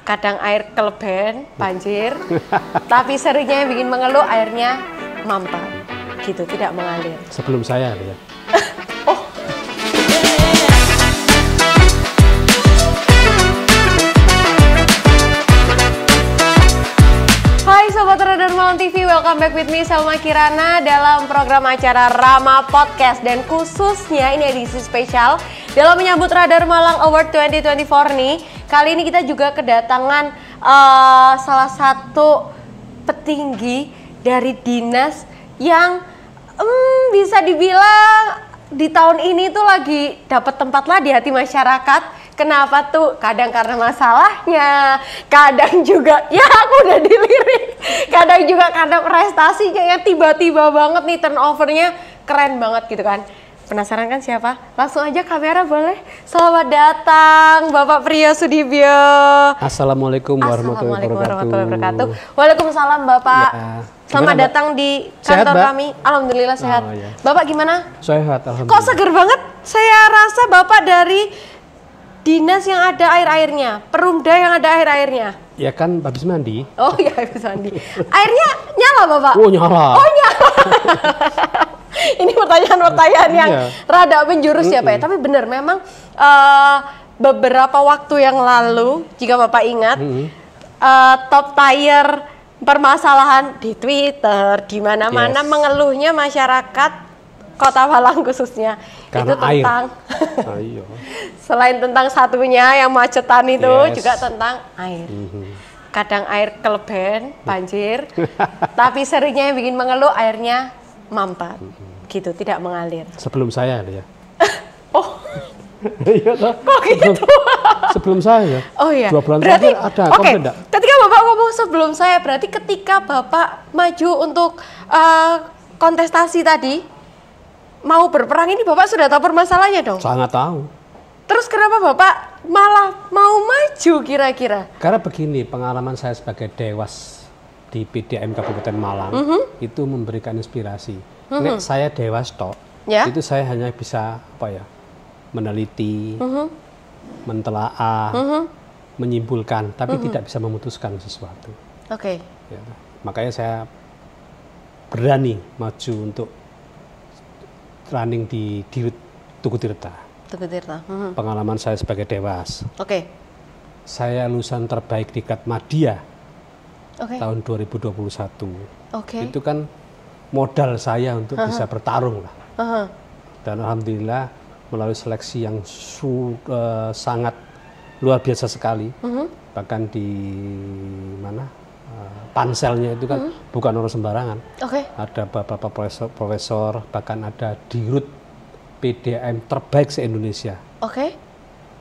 Kadang air kelebihan, banjir. Tapi seringnya yang bikin mengeluh airnya mampet. Gitu, tidak mengalir. Sebelum saya ya. Oh. Hai Sobat Radar Malam TV, welcome back with me Salma Kirana dalam program acara Rama Podcast. Dan khususnya ini edisi spesial dalam menyambut Radar Malang Award 2024 nih. Kali ini kita juga kedatangan salah satu petinggi dari dinas yang bisa dibilang di tahun ini tuh lagi dapat tempat lah di hati masyarakat. Kenapa tuh? Kadang karena masalahnya, kadang juga ya aku udah dilirik, kadang juga karena prestasinya yang tiba-tiba banget nih, turnovernya keren banget gitu kan. Penasaran kan siapa? Langsung aja kamera boleh. Selamat datang Bapak Priyo Sudibyo. Assalamualaikum warahmatullahi wabarakatuh. Waalaikumsalam Bapak. Ya. Selamat datang di kantor sehat, kami. Alhamdulillah sehat. Oh, ya. Bapak gimana? Sehat, alhamdulillah. Kok seger banget? Saya rasa Bapak dari dinas yang ada air-airnya, Perumda yang ada air-airnya. Ya kan habis mandi. Oh iya habis mandi. Airnya nyala Bapak? Oh nyala. Oh nyala. Ini pertanyaan-pertanyaan yang rada menjurus ya Pak ya. Tapi benar memang beberapa waktu yang lalu jika Bapak ingat top tier permasalahan di Twitter di mana-mana mengeluhnya masyarakat Kota Malang khususnya. Karena itu tentang air. Selain tentang satunya yang macetan itu juga tentang air. Kadang air kelebihan, banjir. Tapi seringnya yang bikin mengeluh airnya mampet. Gitu, tidak mengalir. Sebelum saya ya. Oh. Iya toh. Kok gitu? Sebelum saya. Oh iya. 2 bulan berarti terakhir ada komplain enggak? Ketika Bapak ngomong sebelum saya, berarti ketika Bapak maju untuk kontestasi tadi, mau berperang ini Bapak sudah tahu permasalahannya dong? Sangat tahu. Terus kenapa Bapak malah mau maju kira-kira? Karena begini, pengalaman saya sebagai dewas di PDAM Kabupaten Malang itu memberikan inspirasi. Nek saya dewas tok, itu saya hanya bisa meneliti, mentelaah, menyimpulkan, tapi tidak bisa memutuskan sesuatu. Oke. Ya, makanya saya berani maju untuk running di Dirut Tugu Tirta. Pengalaman saya sebagai dewas. Oke. Saya lulusan terbaik di Katmadia tahun 2021. Oke. Itu kan modal saya untuk bisa bertarung lah. Dan alhamdulillah melalui seleksi yang sangat luar biasa sekali. Bahkan di mana panselnya itu kan bukan orang sembarangan. Ada beberapa profesor, bahkan ada dirut PDAM terbaik se-Indonesia.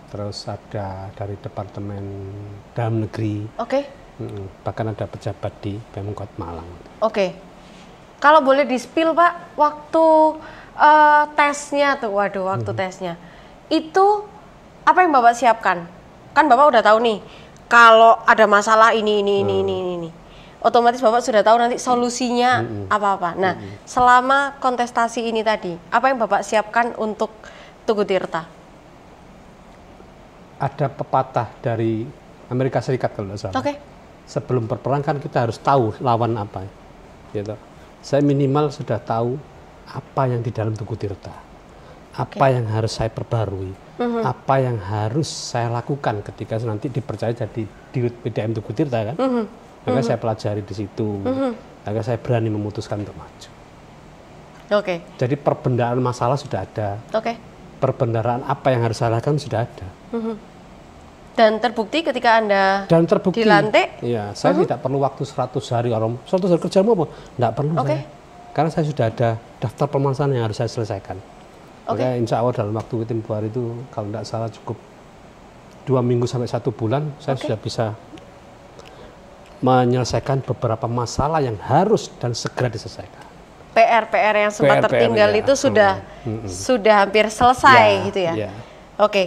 Terus ada dari Departemen Dalam Negeri. Bahkan ada pejabat di Pemkot Malang. Kalau boleh di-spill Pak, waktu tesnya tuh, tesnya itu apa yang Bapak siapkan? Kan Bapak udah tahu nih, kalau ada masalah ini. Otomatis Bapak sudah tahu nanti solusinya apa-apa. Nah, selama kontestasi ini tadi, apa yang Bapak siapkan untuk Tugu Tirta? Ada pepatah dari Amerika Serikat kalau tidak salah. Sebelum berperang kan kita harus tahu lawan apa. Gitu. Saya minimal sudah tahu apa yang di dalam Tugu Tirta. Apa yang harus saya perbarui. Apa yang harus saya lakukan ketika nanti dipercaya jadi dirut PDAM Tugu Tirta kan. Maka saya pelajari di situ, agar saya berani memutuskan untuk maju. Jadi perbendaharaan masalah sudah ada. Perbendaharaan apa yang harus saya lakukan sudah ada. Dan terbukti ketika Anda dilantik? Iya, saya tidak perlu waktu 100 hari orang 100 hari kerjamu apa? Tidak perlu saya. Karena saya sudah ada daftar permasalahan yang harus saya selesaikan. Maka insya Allah dalam waktu tempoh hari itu kalau tidak salah cukup 2 minggu sampai 1 bulan saya sudah bisa menyelesaikan beberapa masalah yang harus dan segera diselesaikan. PR yang sempat tertinggal itu sudah hampir selesai gitu ya.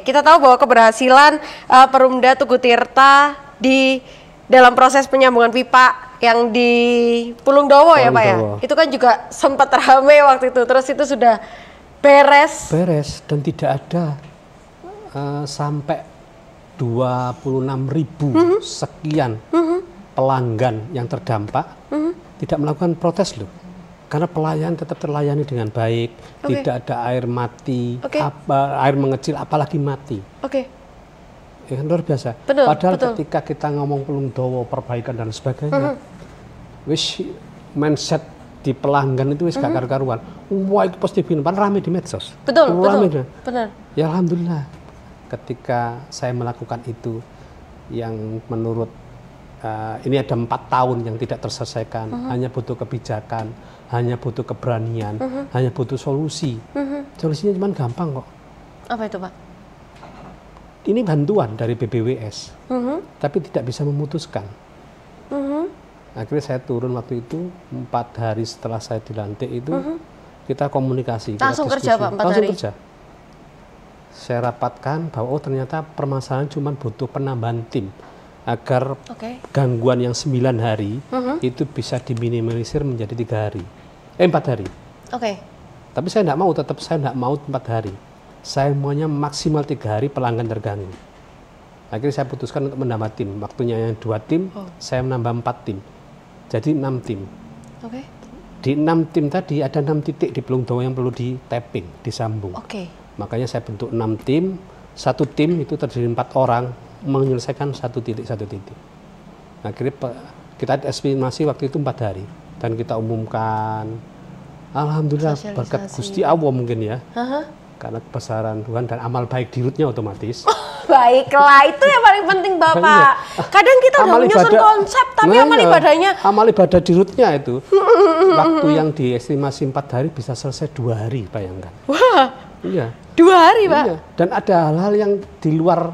Kita tahu bahwa keberhasilan Perumda Tugu Tirta di dalam proses penyambungan pipa yang di Pulung Dowo ya Pak ya. Itu kan juga sempat ramai waktu itu. Terus itu sudah beres dan tidak ada sampai 26.000 sekian pelanggan yang terdampak tidak melakukan protes loh. Karena pelayan tetap terlayani dengan baik, tidak ada air mati, air mengecil apalagi mati. Ya, luar biasa. Padahal ketika kita ngomong Pelung Dawa, perbaikan dan sebagainya, wis mindset di pelanggan itu wis gak karu-karuan. Wah, itu pasti pan rame di medsos. Betul. Ya alhamdulillah, ketika saya melakukan itu, yang menurut ini ada 4 tahun yang tidak terselesaikan, hanya butuh kebijakan, hanya butuh keberanian, hanya butuh solusi. Solusinya cuma gampang kok. Apa itu, Pak? Ini bantuan dari BBWS, tapi tidak bisa memutuskan. Akhirnya saya turun waktu itu 4 hari setelah saya dilantik itu, kita komunikasi. Langsung kita kerja, Pak, 4 hari? Langsung kerja. Saya rapatkan bahwa ternyata permasalahan cuma butuh penambahan tim agar gangguan yang 9 hari itu bisa diminimalisir menjadi 4 hari. Tapi saya tidak mau, saya tidak mau 4 hari. Saya maunya maksimal 3 hari pelanggan terganggu. Akhirnya saya putuskan untuk menambah tim. Waktunya yang 2 tim, saya menambah 4 tim. Jadi 6 tim. Di 6 tim tadi ada 6 titik di Pelung Dawa yang perlu di tapping, disambung. Makanya saya bentuk 6 tim. 1 tim itu terdiri 4 orang menyelesaikan 1 titik. Akhirnya kita estimasi waktu itu 4 hari dan kita umumkan. Alhamdulillah berkat Gusti Allah mungkin ya. Karena kebesaran Tuhan dan amal baik di rootnya otomatis. Baiklah, itu yang paling penting Bapak. Kadang kita udah menyusun konsep, tapi amal ibadahnya. Amal ibadah di rootnya itu, waktu yang diestimasi 4 hari bisa selesai 2 hari, bayangkan. Wah, iya. 2 hari Pak? Iya. Dan ada hal-hal yang di luar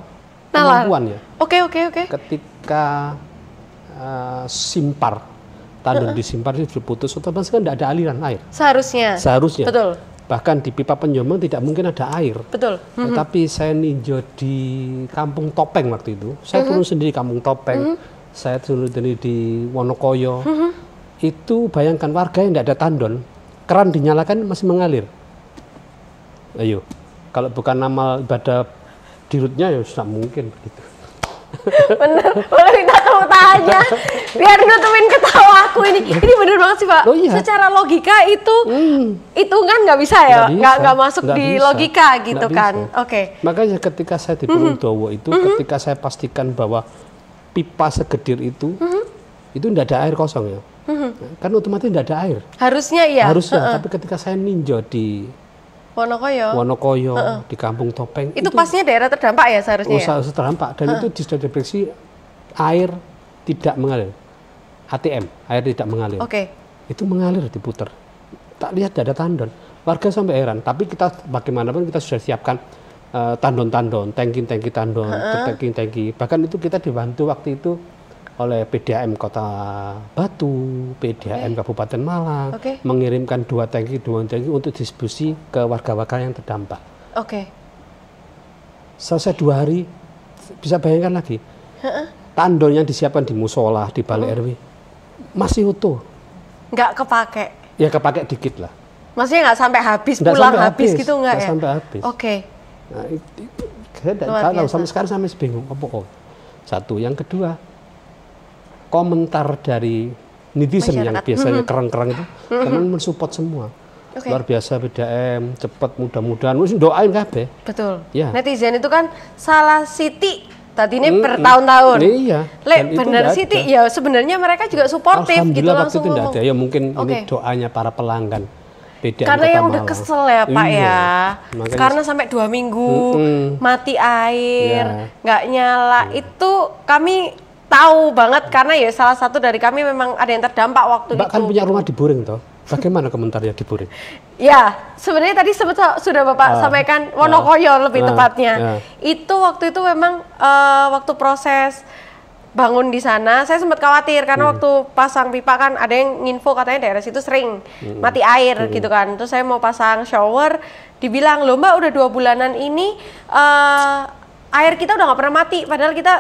kemampuan ya. Oke. Ketika simpar, tandon disimpar itu diputus, otomatis kan tidak ada aliran air. Seharusnya. Betul. Bahkan di pipa Penjombang tidak mungkin ada air. Betul. Tetapi saya ninjau di Kampung Topeng waktu itu. Saya turun sendiri Kampung Topeng. Saya turun sendiri di Wonokoyo. Itu bayangkan warga yang tidak ada tandon, keran dinyalakan masih mengalir. Ayo, kalau bukan amal ibadah di rootnya ya sudah mungkin begitu. Bener, boleh minta tepuk tangannya biar nutupin ketawa aku ini. Ini bener banget sih Pak. Secara logika itu kan nggak bisa ya, nggak masuk di logika gitu kan. Makanya ketika saya di Pelung Dawa itu, ketika saya pastikan bahwa pipa segedir itu tidak ada air kosong ya, kan otomatis tidak ada air. Harusnya iya. Tapi ketika saya ninjau di Wonokoyo, di Kampung Topeng. Itu pasnya daerah terdampak ya seharusnya ya? Terdampak, dan itu sudah diprediksi air tidak mengalir. ATM, air tidak mengalir. Itu mengalir diputar. Tak lihat ada tandon. Warga sampai heran, tapi kita bagaimanapun kita sudah siapkan tandon-tandon, tangki-tangki tandon, tangki-tangki. Bahkan itu kita dibantu waktu itu oleh PDAM Kota Batu, PDAM Kabupaten Malang, mengirimkan 2 tangki untuk distribusi ke warga-warga yang terdampak. Selesai 2 hari, bisa bayangkan lagi, tandon yang disiapkan di musola, di balai RW, masih utuh. Nggak kepake? Ya kepake dikit lah. Maksudnya nggak sampai habis, pulang habis gitu nggak ya? Nggak sampai habis. Nah, saya tidak tahu, sampai sekarang saya masih bingung. Satu, yang kedua, komentar dari netizen yang biasanya kerang-kerang itu karena mensupport semua. Luar biasa PDAM, cepat, mudah-mudahan wis doain kabeh. Betul. Ya. Netizen itu kan salah Siti tadi ini bertahun-tahun. Iya. Bener Siti ya sebenarnya mereka juga suportif gitu langsung ngomong. Ada. Ya mungkin ini doanya para pelanggan PDAM karena yang udah kesel ya Pak ya. Makanya, karena sampai 2 minggu mati air, nggak nyala. Itu kami tahu banget karena ya salah satu dari kami memang ada yang terdampak waktu Mbak itu. Kan punya rumah di Buring toh? Bagaimana komentarnya di Buring? Ya, sebenarnya tadi sudah Bapak sampaikan Wonokoyo lebih tepatnya. Itu waktu itu memang waktu proses bangun di sana, saya sempat khawatir karena waktu pasang pipa kan ada yang nginfo katanya daerah situ sering mati air gitu kan. Terus saya mau pasang shower, dibilang loh Mbak udah 2 bulanan ini air kita udah nggak pernah mati, padahal kita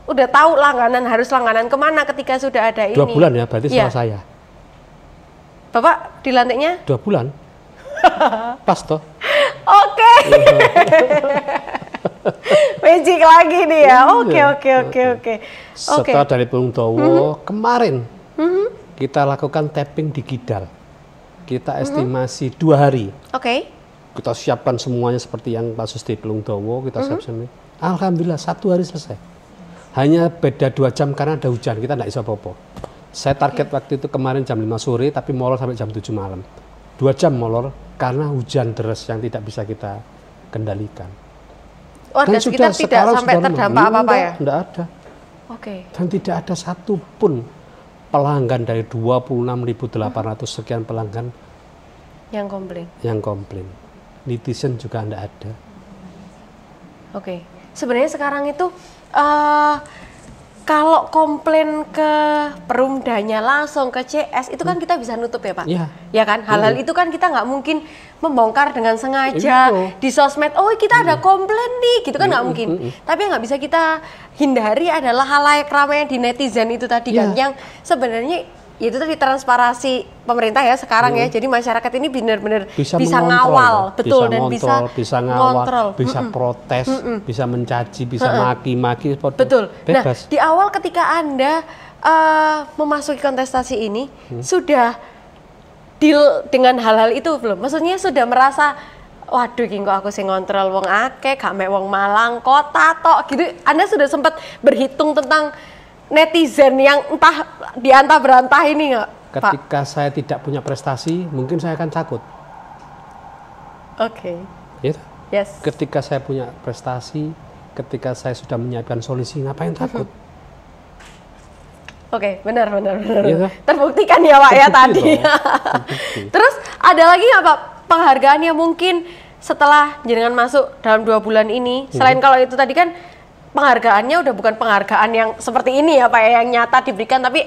udah tahu harus langganan kemana ketika sudah ada 2 bulan ya, berarti salah saya. Bapak dilantiknya? 2 bulan. Pas toh? Magic lagi nih ya. Oke. Setelah dari Pelung Dowo, kemarin kita lakukan tapping di Kidal. Kita estimasi 2 hari. Oke. Kita siapkan semuanya seperti yang kasus di Pelung Dowo, kita siapkan. Alhamdulillah 1 hari selesai. Hanya beda 2 jam karena ada hujan, kita nggak bisa popo. Saya target waktu itu kemarin jam 5 sore, tapi molor sampai jam 7 malam. 2 jam molor karena hujan deras yang tidak bisa kita kendalikan. Dan sekitar tidak sampai terdampak apa-apa ya? Tidak ada. Oke. Dan tidak ada satupun pelanggan dari 26.800 sekian pelanggan yang komplain. Netizen juga tidak ada. Oke. Sebenarnya sekarang itu kalau komplain ke Perumdanya langsung ke CS itu kan kita bisa nutup ya Pak? Iya. Ya kan? Hal-hal itu kan kita nggak mungkin membongkar dengan sengaja di sosmed. Oh kita ada komplain nih, gitu kan nggak mungkin. Tapi yang nggak bisa kita hindari adalah halayak ramai di netizen itu tadi kan, yang sebenarnya itu tadi transparansi pemerintah ya sekarang ya. Jadi masyarakat ini benar-benar bisa ngawal, betul, dan bisa ngawal, bisa protes, bisa mencaci, bisa maki-maki, betul. Bebas. Nah, di awal ketika Anda memasuki kontestasi ini sudah deal dengan hal-hal itu belum? Maksudnya sudah merasa waduh kok aku sing ngontrol wong akeh, gak mek wong Malang kota tok gitu. Anda sudah sempat berhitung tentang netizen yang entah diantah berantah ini nggak, Pak? Ketika saya tidak punya prestasi, mungkin saya akan takut. Oke. Gitu? Yes. Ketika saya punya prestasi, ketika saya sudah menyiapkan solusi, ngapain takut? Oke, benar. Gitu? Terbuktikan ya Pak ya tadi. Terus ada lagi nggak Pak penghargaan yang mungkin setelah jenengan masuk dalam 2 bulan ini, selain kalau itu tadi kan penghargaannya udah bukan penghargaan yang seperti ini ya Pak ya, yang nyata diberikan, tapi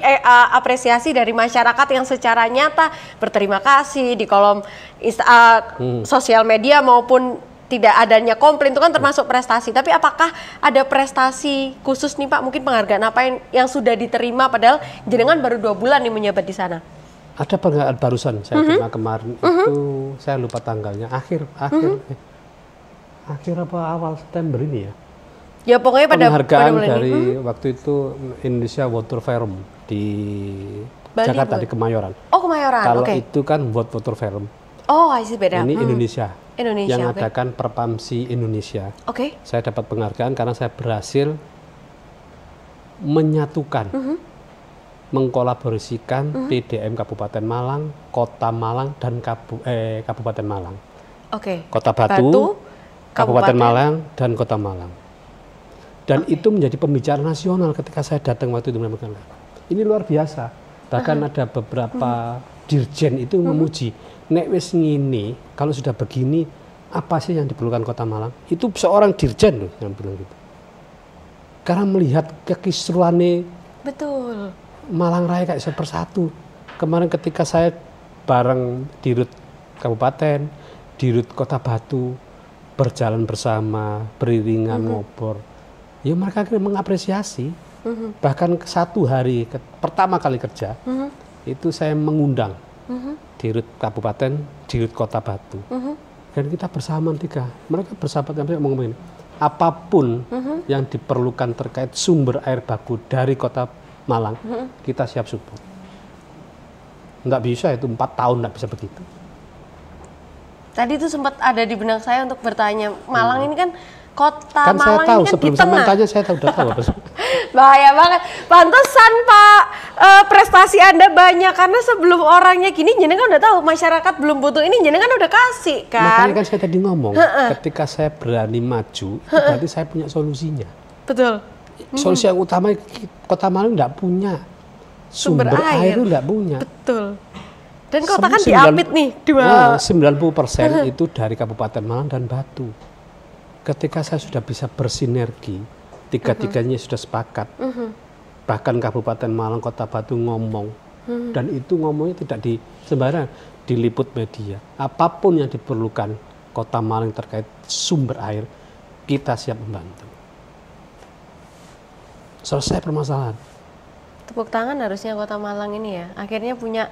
apresiasi dari masyarakat yang secara nyata berterima kasih di kolom sosial media maupun tidak adanya komplain itu kan termasuk prestasi. Tapi apakah ada prestasi khusus nih Pak, mungkin penghargaan apa yang sudah diterima padahal jenengan baru 2 bulan nih menjabat di sana? Ada penghargaan barusan saya terima kemarin itu, saya lupa tanggalnya, akhir apa awal September ini ya. Ya pokoknya penghargaan dari waktu itu Indonesia Water Forum di Bali, Jakarta, di Kemayoran. Oh Kemayoran, kalau itu kan World Water Forum. Oh I see, beda. Ini Indonesia yang okay. adakan Perpamsi Indonesia. Oke. Saya dapat penghargaan karena saya berhasil menyatukan, mengkolaborasikan PDM Kabupaten Malang, Kota Malang, dan Kabupaten Malang. Oke. Kota Batu, Kabupaten Malang, dan Kota Malang. Dan itu menjadi pembicaraan nasional ketika saya datang waktu itu. Ini luar biasa. Bahkan ada beberapa dirjen itu memuji. Nek wis ngini, kalau sudah begini, apa sih yang diperlukan Kota Malang? Itu seorang dirjen loh yang bilang gitu. Karena melihat kekisruannya betul Malang Raya kayak sepersatu. Kemarin ketika saya bareng Dirut Kabupaten, Dirut Kota Batu, berjalan bersama, beriringan ngobrol. Ya mereka mengapresiasi. Bahkan 1 hari pertama kali kerja itu saya mengundang Dirut Kabupaten, Dirut Kota Batu, dan kita bersama 3. Mereka bersahabat sampai ngomongin apapun yang diperlukan terkait sumber air baku dari Kota Malang, kita siap support. Nggak bisa itu 4 tahun nggak bisa begitu. Tadi itu sempat ada di benak saya untuk bertanya, Malang ini kan Kota kan Malang saya tahu, ini kan sebelum di tengah. tanya saya udah tahu apa. Bahaya banget. Pantesan Pak, prestasi Anda banyak karena sebelum orangnya gini jenengan udah tahu masyarakat belum butuh ini, jenengan udah kasih kan. Makanya kan saya tadi ngomong, ketika saya berani maju, itu berarti saya punya solusinya. Betul. Solusi yang utama Kota Malang nggak punya sumber air itu nggak punya. Betul. Dan kota kan diapit nih 90% itu dari Kabupaten Malang dan Batu. Ketika saya sudah bisa bersinergi, 3-tiganya sudah sepakat. Bahkan Kabupaten Malang, Kota Batu ngomong, dan itu ngomongnya tidak di sembarang, diliput media. Apapun yang diperlukan Kota Malang terkait sumber air, kita siap membantu. Selesai permasalahan. Tepuk tangan harusnya Kota Malang ini ya, akhirnya punya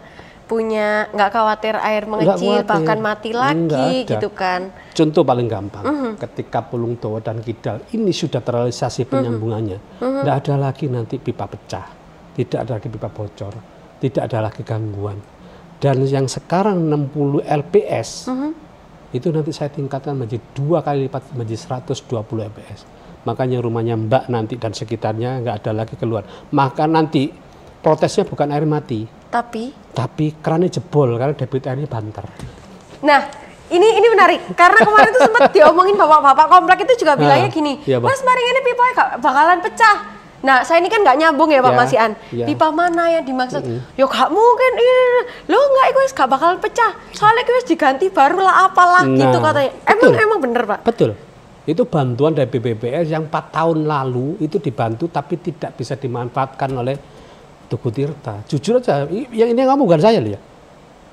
nggak khawatir air mengecil bahkan mati lagi gitu kan. Contoh paling gampang, ketika Pulung Towo dan Kidal ini sudah terrealisasi penyambungannya, tidak ada lagi nanti pipa pecah, tidak ada lagi pipa bocor, tidak ada lagi gangguan. Dan yang sekarang 60 LPS itu nanti saya tingkatkan menjadi 2 kali lipat menjadi 120 LPS. Makanya rumahnya Mbak nanti dan sekitarnya nggak ada lagi keluar. Maka nanti protesnya bukan air mati, tapi kerannya jebol karena debit airnya banter. Nah, ini menarik karena kemarin itu sempat diomongin bapak-bapak komplek itu juga bilangnya gini, Mas mari ini pipanya gak bakalan pecah. Nah, saya ini kan nggak nyambung ya Pak Masian. Pipa mana yang dimaksud? Yo gak mungkin, lo nggak itu gak bakalan pecah. Soalnya itu diganti baru lah apalah gitu katanya. Emang bener Pak? Betul. Itu bantuan dari BPBS yang 4 tahun lalu itu dibantu tapi tidak bisa dimanfaatkan oleh Tugu Tirta. Jujur aja, yang ini ngomong bukan saya loh ya.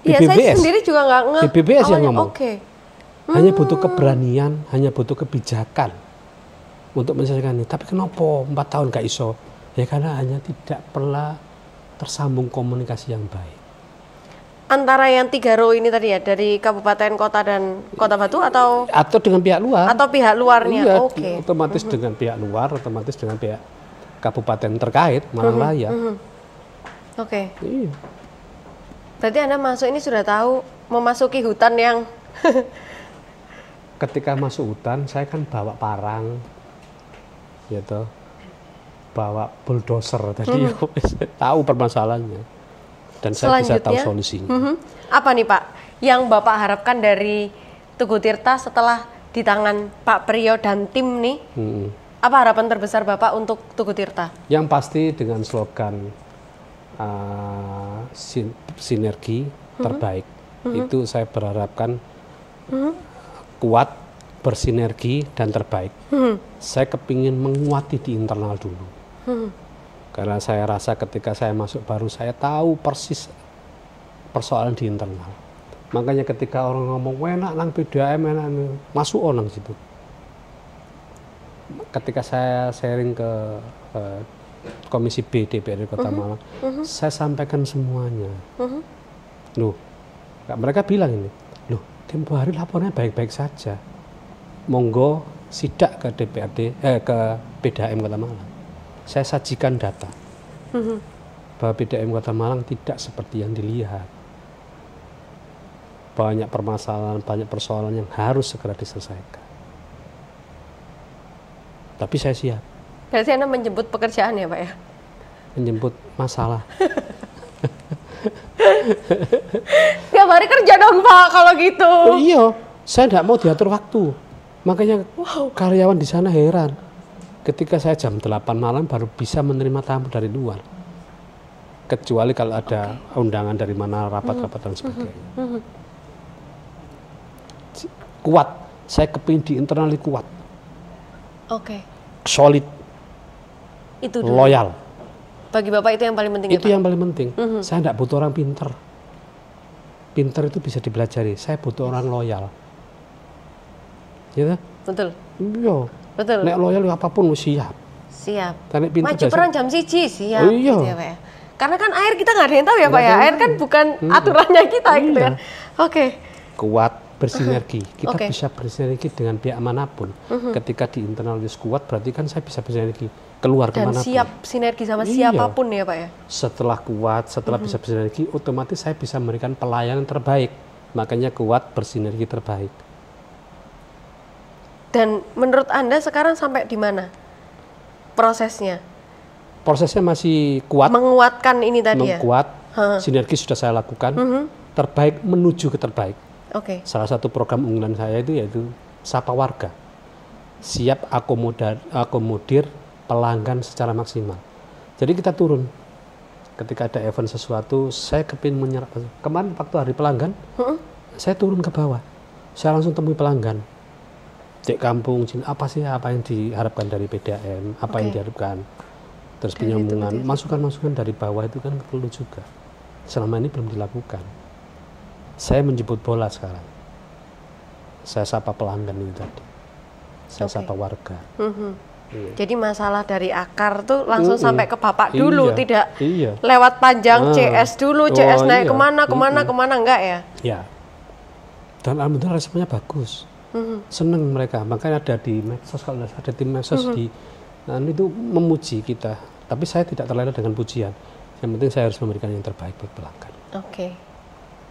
Iya, saya sendiri juga nggak BPBS yang ngomong. Hanya butuh keberanian, hanya butuh kebijakan untuk menyelesaikan ini. Tapi kenapa 4 tahun gak iso? Ya karena hanya tidak pernah tersambung komunikasi yang baik. Antara yang 3 row ini tadi ya, dari kabupaten, kota, dan Kota Batu atau dengan pihak luar? Atau pihak luarnya? Iya, otomatis dengan pihak luar, otomatis dengan pihak kabupaten terkait, Malang Raya. Iya. Berarti Anda masuk ini sudah tahu memasuki hutan yang ketika masuk hutan saya kan bawa parang gitu, bawa bulldozer tadi tahu permasalahannya dan saya bisa tahu solusinya. Apa nih Pak yang Bapak harapkan dari Tugu Tirta setelah di tangan Pak Priyo dan tim nih? Apa harapan terbesar Bapak untuk Tugu Tirta? Yang pasti dengan slogan sinergi terbaik, itu saya berharapkan kuat, bersinergi, dan terbaik. Saya kepingin menguati di internal dulu. Karena saya rasa ketika saya masuk baru saya tahu persis persoalan di internal. Makanya ketika orang ngomong, enak nang PDAM, enak masuk orang situ. Ketika saya sharing ke Komisi B DPRD Kota Malang, saya sampaikan semuanya. Loh, mereka bilang ini, loh tempo hari laporannya baik-baik saja. Monggo sidak ke DPRD, ke PDAM Kota Malang. Saya sajikan data bahwa PDAM Kota Malang tidak seperti yang dilihat. Banyak permasalahan, banyak persoalan yang harus segera diselesaikan. Tapi saya siap. Berarti Anda menjemput pekerjaan ya Pak ya? Menjemput masalah. Tiap hari kerja dong Pak kalau gitu. Oh, iya, saya tidak mau diatur waktu. Makanya karyawan di sana heran. Ketika saya jam 8 malam baru bisa menerima tamu dari luar. Kecuali kalau ada undangan dari mana, rapat-rapat dan sebagainya. Kuat, saya kepingin di internal kuat. Solid. Itu dulu. Loyal. Bagi Bapak itu yang paling penting itu ya, yang paling penting. Saya tidak butuh orang pinter. Pinter itu bisa dipelajari. Saya butuh orang loyal. Ya, betul. Iya. Betul. Nek loyal apapun siap. Siap. Maju perang jam 1 siap. Oh, iya. Gitu ya, Pak ya. Karena kan air kita nggak ada yang tahu ya Pak ya. Air kan bukan aturannya kita gitu kan. Kuat, bersinergi. Kita bisa bersinergi dengan pihak manapun. Ketika di internal kuat berarti kan saya bisa bersinergi keluar kemanapun. Dan siap sinergi sama siapapun ya Pak ya. Setelah kuat, setelah bisa bersinergi, otomatis saya bisa memberikan pelayanan terbaik. Makanya kuat, bersinergi terbaik. Dan menurut Anda sekarang sampai di mana prosesnya? Prosesnya masih kuat. Menguatkan ini tadi ya? Kuat, sinergi sudah saya lakukan. Terbaik menuju ke terbaik. Salah satu program unggulan saya itu yaitu Sapa Warga. Siap akomodir pelanggan secara maksimal. Jadi kita turun. Ketika ada event sesuatu, saya kepingin menyerap. Kemarin waktu hari pelanggan, saya turun ke bawah. Saya langsung temui pelanggan. Cek kampung, apa sih apa yang diharapkan dari PDAM, apa yang diharapkan. Terus penyambungan, masukan-masukan dari bawah itu kan perlu juga. Selama ini belum dilakukan. Saya menjemput bola sekarang. Saya sapa pelanggan ini tadi. Saya sapa warga. Jadi masalah dari akar tuh langsung sampai ke Bapak dulu, tidak lewat panjang CS dulu, CS naik kemana enggak ya? Ya. Dan alhamdulillah responnya bagus. Seneng mereka, makanya ada di medsos, kalau ada tim medsos di itu memuji kita. Tapi saya tidak terlena dengan pujian. Yang penting saya harus memberikan yang terbaik buat pelanggan. Oke.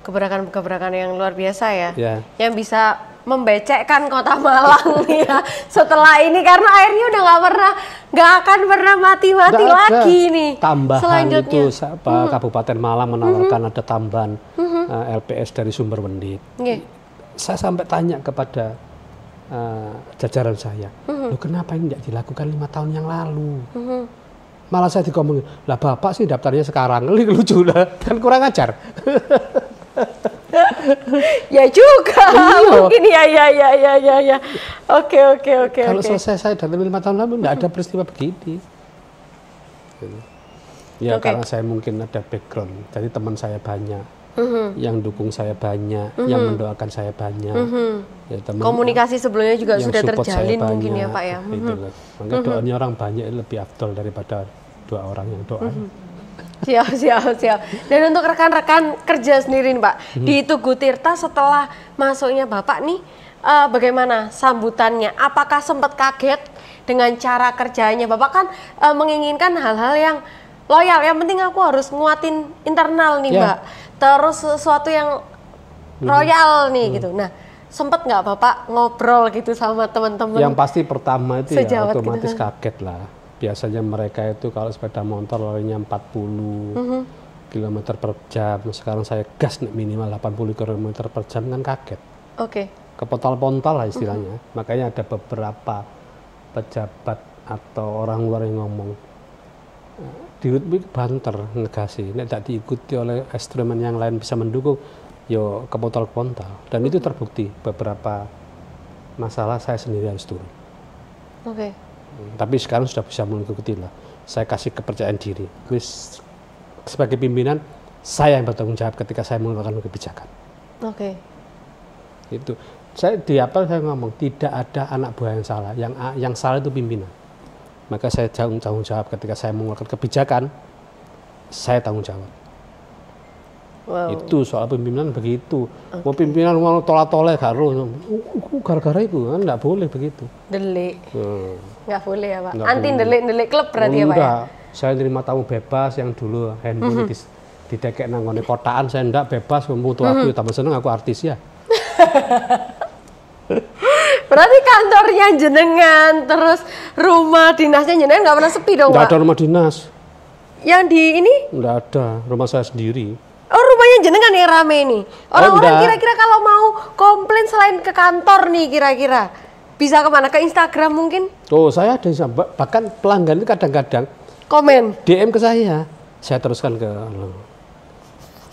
Gebrakan-gebrakan yang luar biasa ya. Yang bisa membecekkan Kota Malang ya setelah ini, karena airnya udah nggak akan pernah mati-mati lagi nih. Tambahan itu Kabupaten Malang menawarkan ada tambahan LPS dari Sumber Wendit. Saya sampai tanya kepada jajaran saya, loh kenapa ini tidak dilakukan 5 tahun yang lalu? Malah saya dikomongin, lah Bapak sih daftarnya sekarang, lucu lah, kan kurang ajar. Ya juga, mungkin ya. Oke. Kalau selesai saya dari 5 tahun lalu nggak ada peristiwa begini. Ya karena saya mungkin ada background, jadi teman saya banyak, yang dukung saya banyak, yang mendoakan saya banyak. Ya, komunikasi sebelumnya juga sudah terjalin mungkin ya Pak ya. Maka doanya orang banyak lebih afdol daripada 2 orang yang doa. Siap. Dan untuk rekan-rekan kerja sendiri nih Pak, di Tugu Tirta setelah masuknya Bapak nih, bagaimana sambutannya? Apakah sempat kaget dengan cara kerjanya? Bapak kan menginginkan hal-hal yang loyal, yang penting aku harus nguatin internal nih Mbak. Terus sesuatu yang royal nih gitu. Nah, sempat nggak Bapak ngobrol gitu sama teman-teman? Yang pasti pertama itu ya otomatis kaget lah. Biasanya mereka itu kalau sepeda motor larinya 40 km per jam. Sekarang saya gas minimal 80 km per jam, kan kaget. Kepontal-pontal lah istilahnya. Makanya ada beberapa pejabat atau orang luar yang ngomong, diwit banter ngegasi, nek tak diikuti oleh instrumen yang lain bisa mendukung, yo kepontal-pontal. Dan itu terbukti, beberapa masalah saya sendiri harus turun. Tapi sekarang sudah bisa mengikuti lah. Saya kasih kepercayaan diri. Sebagai pimpinan, saya yang bertanggung jawab ketika saya mengeluarkan kebijakan. Itu. Saya di apel saya ngomong, tidak ada anak buah yang salah. Yang salah itu pimpinan. Maka saya tanggung jawab ketika saya mengeluarkan kebijakan, saya tanggung jawab. Itu soal pimpinan begitu. Mau pimpinan mau tolak-tolak gara-gara itu kan nggak boleh begitu. Delik. Nggak boleh ya Pak. Anti delik klub berarti ya Pak ya? Saya terima tamu bebas yang dulu handphone didekek nanggone kotaan, saya enggak bebas, mutu aku tambah seneng aku artis ya. Berarti kantornya jenengan, terus rumah dinasnya jenengan nggak pernah sepi dong Pak? Nggak ada rumah dinas. Yang di ini? Nggak ada, rumah saya sendiri. Oh rumahnya jenengan yang rame nih. Orang-orang kira-kira kalau mau komplain selain ke kantor nih kira-kira bisa kemana? Ke Instagram mungkin? Oh saya ada, bahkan pelanggan itu kadang-kadang komen DM ke saya teruskan ke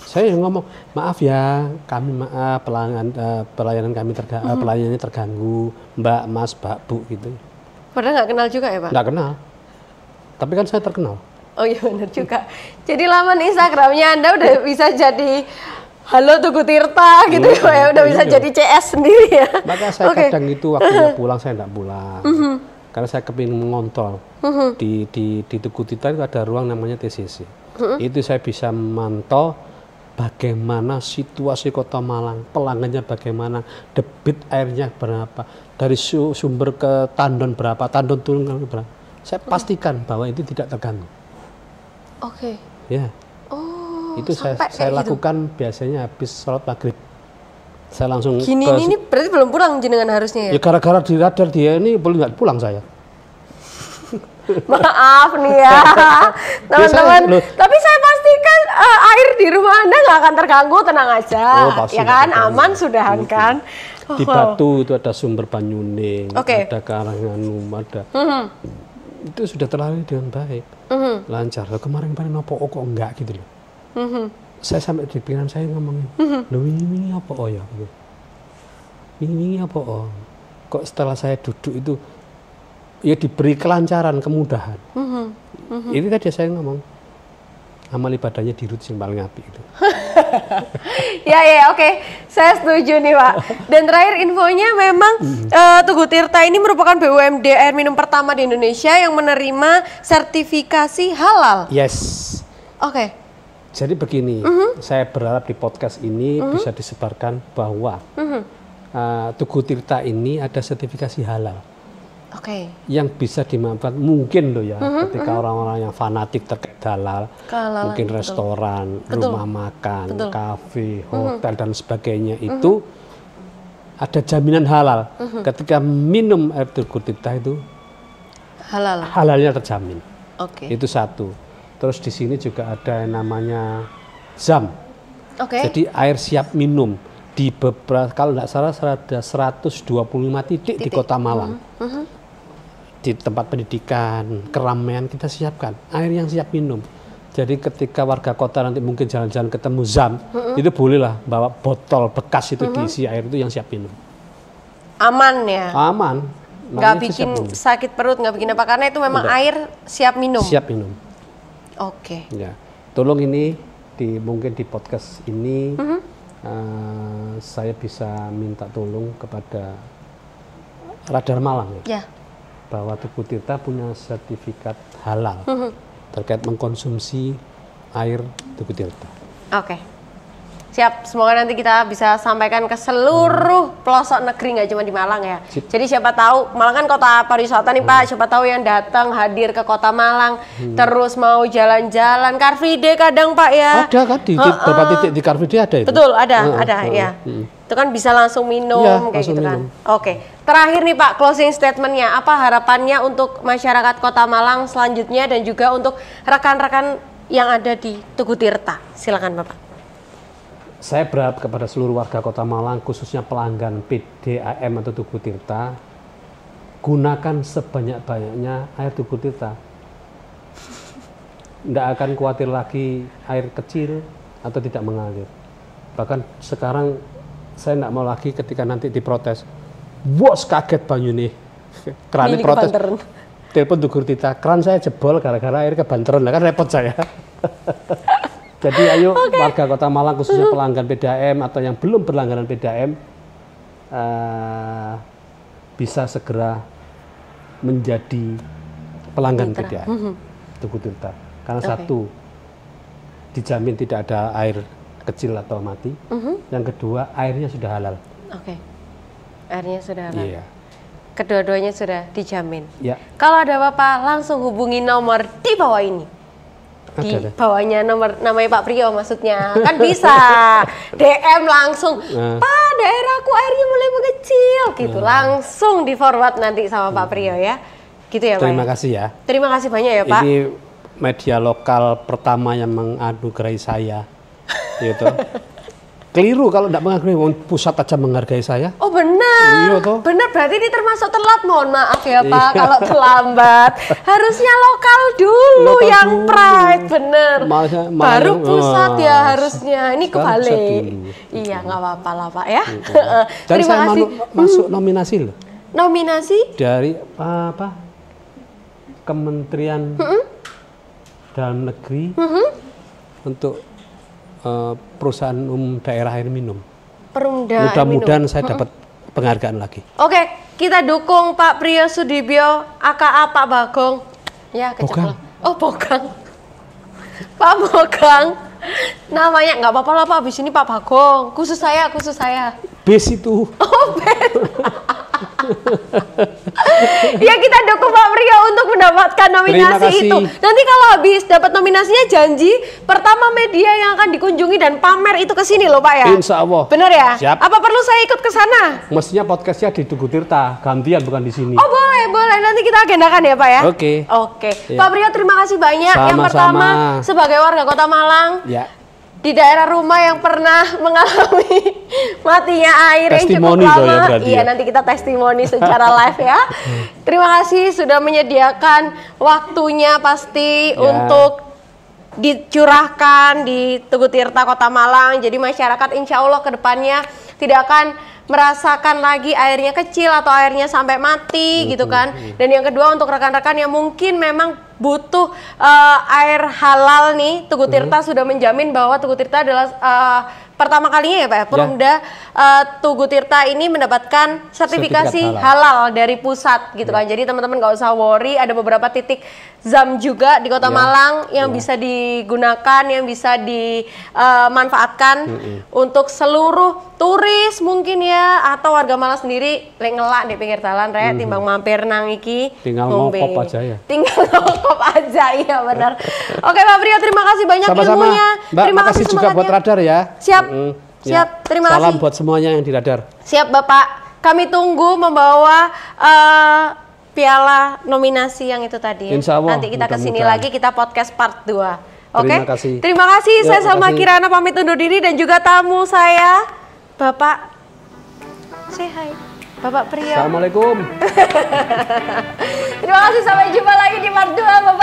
saya yang ngomong, maaf ya, kami pelayanan kami pelayanannya terganggu, Mbak, Mas, Mbak, Bu gitu. Padahal nggak kenal juga ya Pak? Nggak kenal, tapi kan saya terkenal. Oh iya benar juga. Jadi laman Instagramnya Anda udah bisa jadi Halo Tugu Tirta gitu ya, udah bisa jadi CS sendiri ya. Maka saya kadang itu waktunya pulang saya enggak pulang. Karena saya kepingin mengontrol. Di Tugu Tirta itu ada ruang namanya TCC. Itu saya bisa memantau bagaimana situasi Kota Malang, pelanggannya bagaimana, debit airnya berapa, dari sumber ke tandon berapa, tandon turun berapa. Saya pastikan bahwa itu tidak terganggu. Ya. Itu saya lakukan biasanya habis sholat maghrib. Saya langsung ini berarti belum pulang jenengan harusnya ya? Ya gara-gara di radar dia ini boleh nggak pulang saya. Maaf nih ya teman-teman. Tapi saya pastikan air di rumah Anda nggak akan terganggu, tenang aja. Ya kan, aman sudahan kan. Di Batu itu ada sumber Banyuning, ada Karanganyum, ada. Itu sudah terlalui dengan baik, lancar. Kemarin-kemarin apa kok enggak gitu loh. Saya sampai di pikiran saya ngomongin, loh ini apa ya? Ini apa? Kok setelah saya duduk itu ya diberi kelancaran, kemudahan. Ini tadi saya ngomong, amal ibadahnya dirut yang paling apik itu. Ya, oke. Saya setuju nih, Pak. Dan terakhir infonya memang Tugu Tirta ini merupakan BUMD air minum pertama di Indonesia yang menerima sertifikasi halal. Yes. Oke. Jadi begini, saya berharap di podcast ini bisa disebarkan bahwa Tugu Tirta ini ada sertifikasi halal. Oke. Yang bisa dimanfaatkan mungkin loh ya, ketika orang-orang yang fanatik terkait halal, mungkin restoran, rumah makan, kafe, hotel dan sebagainya itu ada jaminan halal. Ketika minum air Tugu Tirta itu halalnya terjamin. Oke. Itu satu. Terus di sini juga ada yang namanya ZAM. Jadi air siap minum di beberapa, kalau tidak salah ada 125 titik di Kota Malang. Di tempat pendidikan, keramaian kita siapkan air yang siap minum. Jadi ketika warga kota nanti mungkin jalan-jalan ketemu ZAM, itu bolehlah bawa botol bekas itu diisi air itu yang siap minum. Aman ya? Aman. Nggak bikin sakit perut, nggak bikin apa, karena itu memang air siap minum. Siap minum. Oke. Ya, tolong ini mungkin di podcast ini saya bisa minta tolong kepada Radar Malang ya. Bahwa Tugu Tirta punya sertifikat halal terkait mengkonsumsi air Tugu Tirta. Oke. Siap, semoga nanti kita bisa sampaikan ke seluruh pelosok negeri, nggak cuma di Malang ya. Jadi siapa tahu, Malang kan kota pariwisata nih Pak, siapa tahu yang datang hadir ke kota Malang, terus mau jalan-jalan, Car Free Day kadang Pak ya. Ada kan di beberapa titik di Car Free Day ada itu. Betul, ada ya. Itu kan bisa langsung minum ya, kayak gitu kan. Oke, terakhir nih Pak, closing statementnya, apa harapannya untuk masyarakat kota Malang selanjutnya dan juga untuk rekan-rekan yang ada di Tugu Tirta? Silakan Bapak. Saya berharap kepada seluruh warga kota Malang, khususnya pelanggan PDAM atau Tugu Tirta, gunakan sebanyak-banyaknya air Tugu Tirta. Tidak akan khawatir lagi air kecil atau tidak mengalir. Bahkan sekarang saya tidak mau lagi ketika nanti diprotes, bos kaget banyu nih, keran protes, telepon Tugu Tirta, keran saya jebol gara-gara air kebanteran, kan repot saya. Jadi ayo warga kota Malang, khususnya pelanggan PDAM atau yang belum berlangganan PDAM, bisa segera menjadi pelanggan PDAM Tugu Tirta. Karena satu, dijamin tidak ada air kecil atau mati. Yang kedua, airnya sudah halal. Airnya sudah halal. Iya. Kedua-duanya sudah dijamin. Ya. Kalau ada Bapak, langsung hubungi nomor di bawah ini. Di bawahnya nomor namanya Pak Priyo maksudnya, kan bisa DM langsung, Pak daerahku airnya mulai mengecil gitu, langsung di forward nanti sama Pak Priyo ya, gitu ya Pak. Terima kasih ya. Terima kasih banyak ya Pak. Ini media lokal pertama yang menganugerahi saya, gitu. Keliru kalau tidak menghargai, pusat aja menghargai saya. Oh benar, benar, berarti ini termasuk telat, mohon maaf ya Pak kalau terlambat. Harusnya lokal dulu yang pride, bener. Baru pusat ya harusnya, ini kebalik. Iya nggak apa-apa lah Pak ya. Dan terima saya kasih. Masuk nominasi loh. Nominasi? Dari apa? Kementerian Dalam Negeri untuk perusahaan daerah air minum. Mudah-mudahan saya dapat penghargaan lagi. Oke, kita dukung Pak Priyo Sudibyo, aka Pak Bagong. Ya, keceplosan. Oh, Bogang. Pak Bogang. Namanya nggak apa-apa lah Pak, habis ini Pak Bagong. Khusus saya. Bes itu. Oh, bes. Ya kita dukung Pak Priyo untuk mendapatkan nominasi itu. Nanti kalau habis dapat nominasinya janji pertama media yang akan dikunjungi dan pamer itu ke sini loh Pak ya. Insya Allah. Bener ya? Siap. Apa perlu saya ikut ke sana? Mestinya podcastnya di Tugu Tirta, gantian bukan di sini. Oh boleh. Nanti kita agendakan ya Pak ya. Oke. Ya. Pak Priyo terima kasih banyak. Sama-sama. Yang pertama sebagai warga Kota Malang. Ya. Di daerah rumah yang pernah mengalami matinya air testimoni yang cukup lama. Ya, iya, nanti kita testimoni secara live ya. Terima kasih sudah menyediakan waktunya pasti untuk dicurahkan di Tugu Tirta Kota Malang. Jadi masyarakat insya Allah ke depannya tidak akan merasakan lagi airnya kecil atau airnya sampai mati gitu kan. Dan yang kedua untuk rekan-rekan yang mungkin memang butuh air halal nih, Tugu Tirta sudah menjamin bahwa Tugu Tirta adalah pertama kalinya ya Pak, Perumda Tugu Tirta ini mendapatkan sertifikasi halal dari pusat gitu kan. Jadi teman-teman nggak usah worry, ada beberapa titik ZAM juga di Kota Malang yang bisa digunakan, yang bisa dimanfaatkan untuk seluruh turis mungkin ya, atau warga Malang sendiri ngelak di pinggir jalan timbang mampir nang iki tinggal ngokop aja ya. Tinggal ngokop aja, iya benar. Oke Pak Priyo, terima kasih banyak ilmunya. Mbak, terima kasih juga buat Radar ya. Siap. Siap, terima kasih. Salam buat semuanya yang di Radar. Siap Bapak, kami tunggu membawa piala nominasi yang itu tadi. Insya Allah, nanti kita kesini lagi, kita podcast part 2. Oke? Terima kasih. Terima kasih, saya Salma Kirana pamit undur diri dan juga tamu saya, Bapak. Say hi, Bapak Priyo. Assalamualaikum. Terima kasih, sampai jumpa lagi di part 2 Bapak.